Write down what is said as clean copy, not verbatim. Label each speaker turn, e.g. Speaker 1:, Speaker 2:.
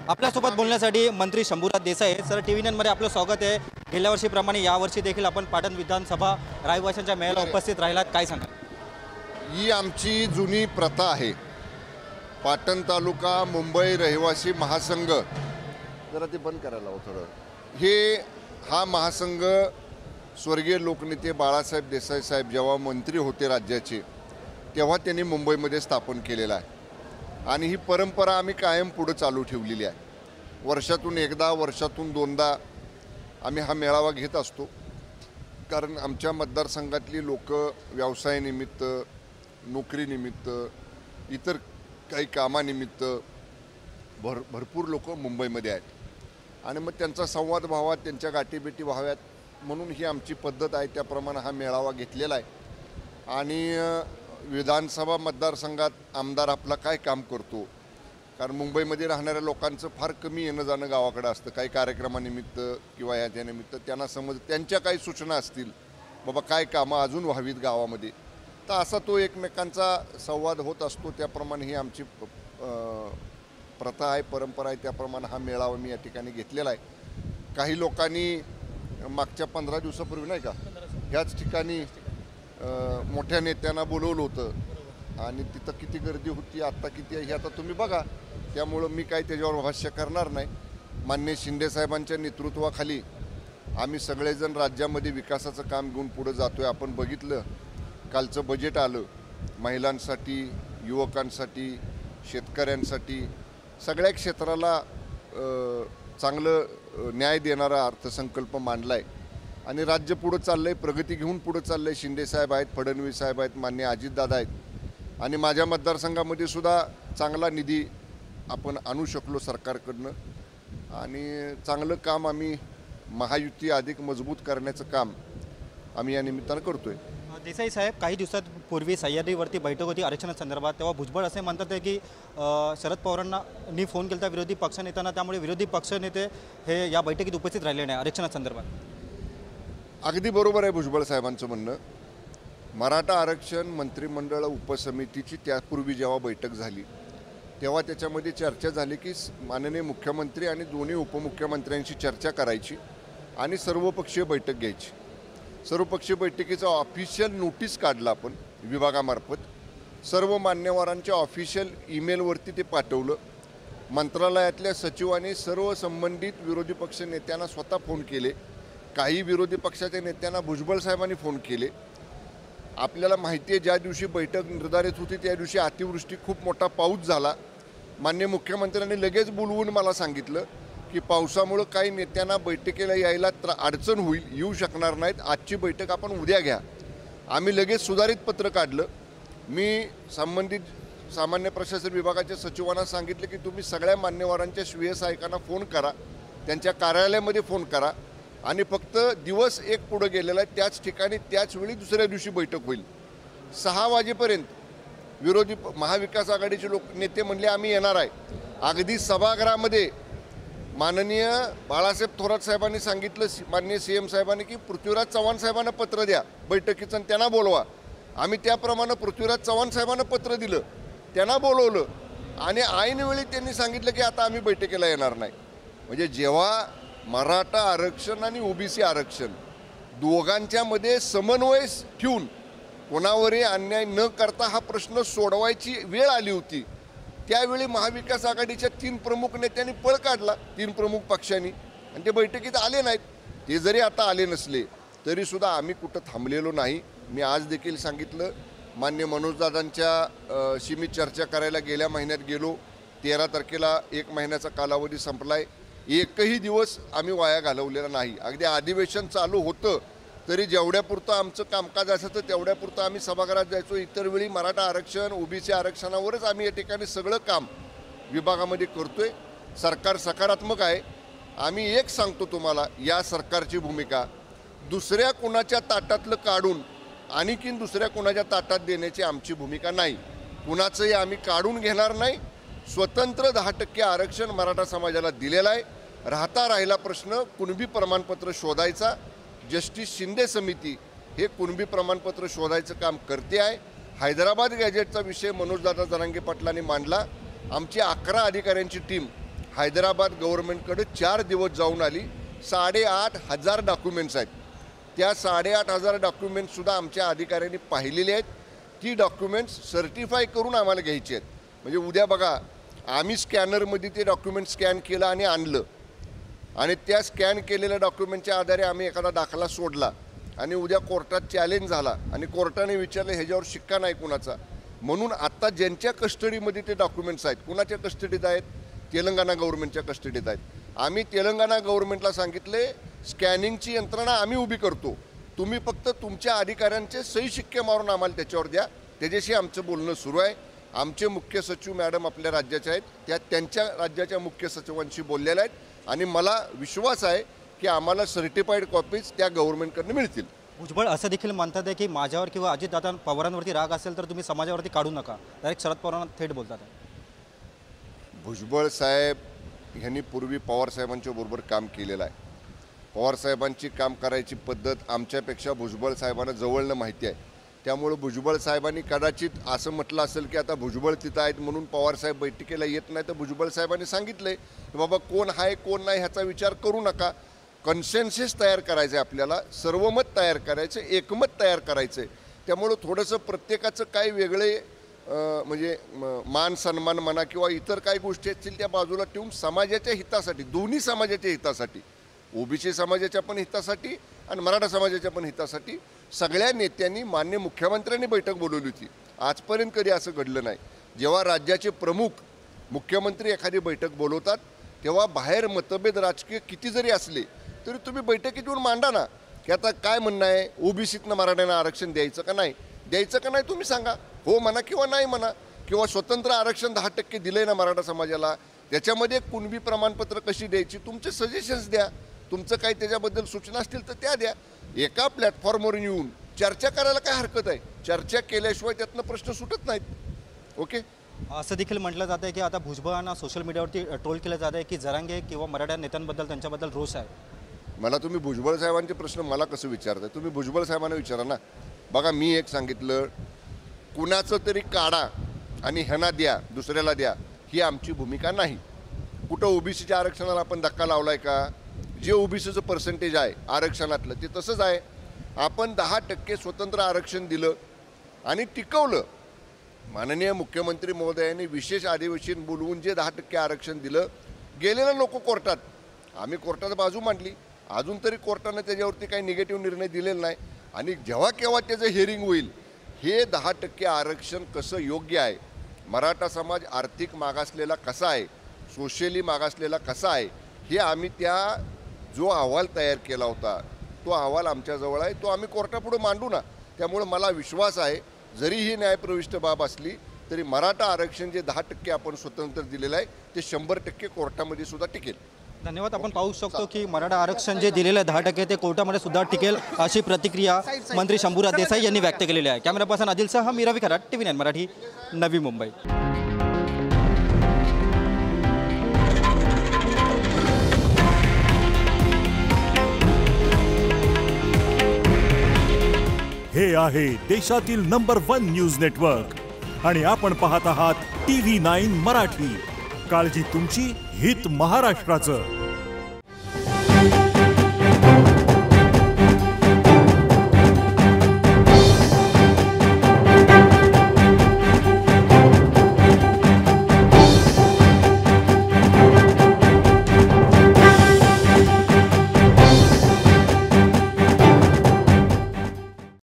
Speaker 1: आपल्यासोबत बोलण्यासाठी मंत्री शंभूराज देसाई सर TV9 मध्ये आपलं स्वागत आहे। गेल्या वर्षीप्रमाणे यावर्षी देखील आपण पाटण विधानसभा रहिवाशांच्या मेळाव्याला उपस्थित राहिलात, काय सांगाल?
Speaker 2: ही आमची जुनी प्रथा आहे। पाटण तालुका मुंबई रहिवासी महासंघ जरा ते बंद करायला हवं थोडं। हा महासंघ स्वर्गीय लोकनेते बाळासाहेब देसाई साहेब जेव्हा मंत्री होते राज्याचे तेव्हा त्यांनी मुंबईमध्ये स्थापन केलेला आहे आणि ही परंपरा आम्ही कायम पुढे चालू ठेवलेली आहे। वर्षातून एकदा वर्षातून दोनदा आम्ही हा मेळावा घेत असतो, कारण आमच्या मतदारसंघातली लोक व्यवसायानिमित्त, नोकरीनिमित्त, इतर काही कामानिमित्त भरपूर लोक मुंबईमध्ये आहेत आणि मग त्यांचा संवाद व्हावा, त्यांच्या गाठीभेटी व्हाव्यात म्हणून ही आमची पद्धत आहे। त्याप्रमाणे हा मेळावा घेतलेला आहे आणि विधानसभा मतदारसंघात आमदार आपला काय काम करतो, कारण मुंबईमध्ये राहणाऱ्या लोकांचं फार कमी येणं जाणं गावाकडे असतं, काही कार्यक्रमानिमित्त किंवा ह्याच्या निमित्त त्यांना त्यांच्या काही सूचना असतील बाबा काय कामं अजून व्हावीत गावामध्ये, तर असा तो एकमेकांचा संवाद होत असतो। त्याप्रमाणे ही आमची प्रथा आहे, परंपरा आहे। त्याप्रमाणे हा मेळावा मी या ठिकाणी घेतलेला आहे। काही लोकांनी मागच्या 15 दिवसापूर्वी नाही का ह्याच ठिकाणी मोठ्या नेत्यांना बोलवलं होतं आणि तिथं किती गर्दी होती, आत्ता किती आहे हे आता तुम्ही बघा, त्यामुळं मी काही त्याच्यावर भाष्य करणार नाही। माननीय शिंदेसाहेबांच्या नेतृत्वाखाली आम्ही सगळेजण राज्यामध्ये विकासाचं काम घेऊन पुढे जातो आहे। आपण बघितलं कालचं बजेट आलं, महिलांसाठी, युवकांसाठी, शेतकऱ्यांसाठी सगळ्या क्षेत्राला चांगलं न्याय देणारा अर्थसंकल्प मांडला आहे आणि राज्य पुढं चाललं आहे, प्रगती घेऊन पुढं चाललं आहे। शिंदेसाहेब आहेत, फडणवीस साहेब आहेत, माननीय अजितदादा आहेत आणि माझ्या मतदारसंघामध्ये सुद्धा चांगला निधी आपण आणू शकलो सरकारकडनं आणि चांगलं काम आम्ही महायुती अधिक मजबूत करण्याचं काम आम्ही या निमित्तानं करतो आहे।
Speaker 1: देसाई साहेब, काही दिवसांपूर्वी सह्याद्रीवरती बैठक होती आरक्षणासंदर्भात, तेव्हा भुजबळ असे म्हणतात आहे की शरद पवारांनी फोन केला विरोधी पक्षनेत्यांना, त्यामुळे विरोधी पक्षनेते हे या बैठकीत उपस्थित राहिले नाही आरक्षणासंदर्भात।
Speaker 2: अगदी बरोबर आहे भुजबळ साहेबांचं म्हणणं। मराठा आरक्षण मंत्रिमंडळ उपसमितीची त्यापूर्वी जेव्हा बैठक झाली तेव्हा त्याच्यामध्ये चर्चा झाली की माननीय मुख्यमंत्री आणि दोन्ही उपमुख्यमंत्र्यांशी चर्चा करायची आणि सर्वपक्षीय बैठक घ्यायची। सर्वपक्षीय बैठकीचं ऑफिशियल नोटीस काढलं आपण विभागामार्फत, सर्व मान्यवरांच्या ऑफिशियल ईमेलवरती ते पाठवलं। मंत्रालयातल्या सचिवांनी सर्व संबंधित विरोधी पक्ष नेत्यांना स्वतः फोन केले, काही विरोधी पक्षाच्या नेत्यांना भुजबळ साहेबांनी फोन केले। आपल्याला माहिती आहे ज्या दिवशी बैठक निर्धारित होती त्या दिवशी अतिवृष्टी, खूप मोठा पाऊस झाला। माननीय मुख्यमंत्र्यांनी लगेच बोलवून मला सांगितलं की पावसामुळं काही नेत्यांना बैठकीला यायला अडचण होईल, येऊ शकणार नाहीत, आजची बैठक आपण उद्या घ्या। आम्ही लगेच सुधारित पत्र काढलं। मी संबंधित सामान्य प्रशासन विभागाच्या सचिवांना सांगितलं की तुम्ही सगळ्या मान्यवरांच्या श्रेय सहायकांना फोन करा, त्यांच्या कार्यालयामध्ये फोन करा आणि फक्त दिवस एक पुढे गेलेला आहे, त्याच ठिकाणी त्याच वेळी दुसऱ्या दिवशी बैठक होईल। 6 वाजेपर्यंत विरोधी महाविकास आघाडीचे नेते म्हणले आम्ही येणार आहे। अगदी सभागृहामध्ये माननीय बाळासाहेब थोरात साहेबांनी सांगितलं, माननीय CM साहेबांनी की पृथ्वीराज चव्हाण साहेबांना पत्र द्या बैठकीचं आणि त्यांना बोलवा। आम्ही त्याप्रमाणे पृथ्वीराज चव्हाण साहेबांना पत्र दिलं, त्यांना बोलवलं आणि ऐनवेळी त्यांनी सांगितलं की आता आम्ही बैठकीला येणार नाही। म्हणजे जेव्हा मराठा आरक्षण आणि OBC आरक्षण दोघांच्यामध्ये समन्वय ठेवून कोणावरही अन्याय न करता हा प्रश्न सोडवायची वेळ आली होती, त्यावेळी महाविकास आघाडीच्या 3 प्रमुख नेत्यांनी पळ काढला, 3 प्रमुख पक्षांनी, आणि ते बैठकीत आले नाहीत। ते जरी आता आले नसले तरीसुद्धा आम्ही कुठं थांबलेलो नाही। मी आज देखील सांगितलं, मान्य मनोजदादांच्याशी मी चर्चा करायला गेल्या महिन्यात गेलो, 13 तारखेला 1 महिन्याचा कालावधी संपला आहे, एकही दिवस आम्ही वाया घालवलेला नाही। अगदी अधिवेशन चालू होतं तरी जेवढ्यापुरतं आमचं कामकाज असायचं तेवढ्यापुरतं आम्ही सभागृहात जायचो। इतर वेळी मराठा आरक्षण, OBC आरक्षणावरच आम्ही या ठिकाणी सगळं काम विभागामध्ये करतोय। सरकार सकारात्मक आहे। आम्ही एक सांगतो तुम्हाला, या सरकारची भूमिका दुसऱ्या कुणाच्या ताटातलं काढून आणखीन दुसऱ्या कुणाच्या ताटात देण्याची आमची भूमिका नाही। कुणाचंही आम्ही काढून घेणार नाही। स्वतंत्र 10% आरक्षण मराठा समाजाला दिलेलं आहे। राहिला प्रश्न कुणबी प्रमाणपत्र शोधायचा। जस्टिस शिंदे समिती हे कुणबी प्रमाणपत्र शोधायचं काम करते आहे। हैदराबाद गॅजेटचा विषय मनोजदादा जरांगे पाटलांनी मांडला। आमची 11 अधिकाऱ्यांची टीम हैदराबाद गव्हर्नमेंटकडे 4 दिवस जाऊन आली. 8,500 डॉक्युमेंट्स आहेत. त्या 8,500 डॉक्युमेंट्ससुद्धा आमच्या अधिकाऱ्यांनी पाहिलेले आहेत. ती डॉक्युमेंट्स सर्टिफाय करून आम्हाला घ्यायची आहेत. म्हणजे उद्या बघा, आम्ही स्कॅनरमध्ये ते डॉक्युमेंट स्कॅन केलं आणि आणलं आणि त्या स्कॅन केलेल्या डॉक्युमेंटच्या आधारे आम्ही एखादा दाखला सोडला आणि उद्या कोर्टात चॅलेंज झाला आणि कोर्टाने विचारलं ह्याच्यावर शिक्का नाही कुणाचा. म्हणून आत्ता ज्यांच्या कस्टडीमध्ये ते डॉक्युमेंट्स आहेत, कुणाच्या कस्टडीत आहेत? तेलंगणा गव्हर्नमेंटच्या कस्टडीत आहेत. आम्ही तेलंगणा गव्हर्नमेंटला सांगितले स्कॅनिंगची यंत्रणा आम्ही उभी करतो, तुम्ही फक्त तुमच्या अधिकाऱ्यांचे सही शिक्के मारून आम्हाला त्याच्यावर द्या. त्याच्याशी आमचं बोलणं सुरू आहे. आमचे मुख्य सचिव मॅडम आपल्या राज्याचे आहेत, त्या त्यांच्या राज्याच्या मुख्य सचिवांशी बोललेल्या आहेत आणि मला विश्वास आहे की आम्हाला सर्टिफाईड कॉपीज त्या गव्हर्नमेंटकडून मिळतील.
Speaker 1: भुजबळ असं देखील म्हणतात आहे की माझ्यावर किंवा अजितदादा पवारांवरती राग असेल तर तुम्ही समाजावरती काढू नका, डायरेक्ट शरद पवारांना थेट बोलतात.
Speaker 2: भुजबळ साहेब ह्यांनी पूर्वी पवार साहेबांच्या बरोबर काम केलेलं आहे. पवार साहेबांची काम करायची पद्धत आमच्यापेक्षा भुजबळ साहेबांना जवळनं माहिती आहे. त्यामुळे भुजबळ साहेबांनी कदाचित असं म्हटलं असेल की आता भुजबळ तिथं आहेत म्हणून पवार साहेब बैठकीला येत नाही. तर भुजबळ साहेबांनी सांगितले की बाबा कोण आहे कोण नाही ह्याचा विचार करू नका, कन्सेन्सस तयार करायचं आहे, आपल्याला सर्वमत तयार करायचं, एकमत तयार करायचं आहे. त्यामुळं थोडंसं प्रत्येकाचं काही वेगळे म्हणजे मान सन्मान म्हणा किंवा इतर काही गोष्टी असतील त्या बाजूला ठेवून समाजाच्या हितासाठी, दोन्ही समाजाच्या हितासाठी, ओबीसी समाजाच्या पण हितासाठी आणि मराठा समाजाच्या पण हितासाठी सगळ्या नेत्यांनी माननीय मुख्यमंत्र्यांनी बैठक बोलवली होती. आजपर्यंत कधी असं घडलं नाही. जेव्हा राज्याचे प्रमुख मुख्यमंत्री एखादी बैठक बोलवतात तेव्हा बाहेर मतभेद राजकीय किती जरी असले तरी तुम्ही बैठकीत येऊन मांडा ना की आता काय म्हणणं आहे, ओबीसीतनं मराठ्यांना आरक्षण द्यायचं का नाही, द्यायचं का नाही तुम्ही सांगा, हो म्हणा किंवा नाही म्हणा. किंवा स्वतंत्र आरक्षण 10% दिलंय ना मराठा समाजाला, त्याच्यामध्ये कुणबी प्रमाणपत्र कशी द्यायची, तुमचे सजेशन्स द्या, तुमचं काही त्याच्याबद्दल सूचना असतील तर त्या द्या. एका प्लॅटफॉर्मवर येऊन चर्चा करायला काय हरकत आहे? चर्चा केल्याशिवाय त्यातनं प्रश्न सुटत नाहीत. ओके.
Speaker 1: असं देखील म्हटलं जातं की आता भुजबळांना सोशल मीडियावरती ट्रोल केलं जात आहे की जरांगे किंवा मराठा नेत्यांबद्दल त्यांच्याबद्दल रोष आहे.
Speaker 2: मला तुम्ही भुजबळ साहेबांचे प्रश्न मला कसं विचारताय? तुम्ही भुजबळ साहेबांना विचारा ना. बघा, मी एक सांगितलं, कुणाचं तरी काढा आणि ह्यांना द्या, दुसऱ्याला द्या, ही आमची भूमिका नाही. कुठं ओबीसीच्या आरक्षणाला आपण धक्का लावलाय का? जे ओबीसीचं पर्सेंटेज आहे आरक्षणातलं ते तसंच आहे. आपण 10% स्वतंत्र आरक्षण दिलं आणि टिकवलं. माननीय मुख्यमंत्री महोदयांनी विशेष अधिवेशन बोलवून जे 10% आरक्षण दिलं, गेलेलं नको कोर्टात, आम्ही कोर्टात बाजू मांडली. अजून तरी कोर्टानं त्याच्यावरती काही निगेटिव्ह निर्णय दिलेला नाही. आणि जेव्हा केव्हा त्याचं हिअरिंग होईल, हे 10% आरक्षण कसं योग्य आहे, मराठा समाज आर्थिक मागासलेला कसा आहे, सोशली मागासलेला कसा आहे, हे आम्ही त्या जो अहवाल तयार केला होता तो अहवाल आमच्याजवळ आहे, तो आम्ही कोर्टापुढे मांडू ना. त्यामुळे मला विश्वास आहे जरी ही न्यायप्रविष्ट बाब असली तरी मराठा आरक्षण जे 10% आपण स्वतंत्र दिलेलं आहे ते 100% कोर्टामध्ये सुद्धा टिकेल.
Speaker 1: धन्यवाद. आपण पाहू शकतो की मराठा आरक्षण जे दिलेलं आहे 10% ते कोर्टामध्ये सुद्धा टिकेल अशी प्रतिक्रिया मंत्री शंभूराज देसाई यांनी व्यक्त केलेली आहे. कॅमेरा पर्सन आदिलसह मी रवी कराड, TV9 मराठी, नवी मुंबई.
Speaker 3: हे आहे देशातील नंबर 1 न्यूज नेटवर्क आणि आपण पाहत आहात TV9 मराठी. काळजी तुमची, हित महाराष्ट्राचं.